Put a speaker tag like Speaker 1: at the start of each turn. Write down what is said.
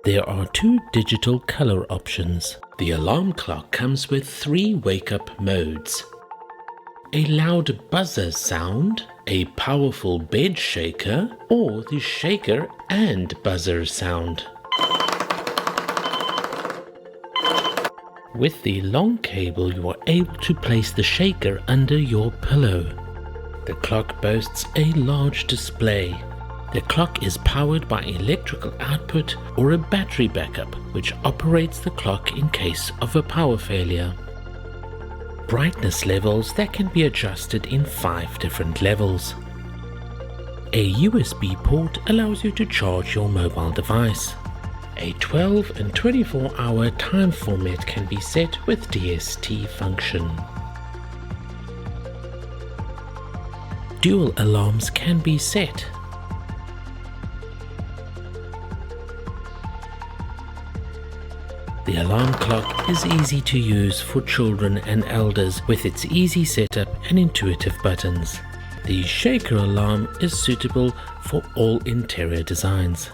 Speaker 1: There are 2 digital color options. The alarm clock comes with 3 wake-up modes: a loud buzzer sound, a powerful bed shaker, or the shaker and buzzer sound. With the long cable, you are able to place the shaker under your pillow. The clock boasts a large display. The clock is powered by electrical output or a battery backup, which operates the clock in case of a power failure. Brightness levels that can be adjusted in 5 different levels. A USB port allows you to charge your mobile device. A 12 and 24-hour time format can be set with DST function. Dual alarms can be set. The alarm clock is easy to use for children and elders with its easy setup and intuitive buttons. The shaker alarm is suitable for all interior designs.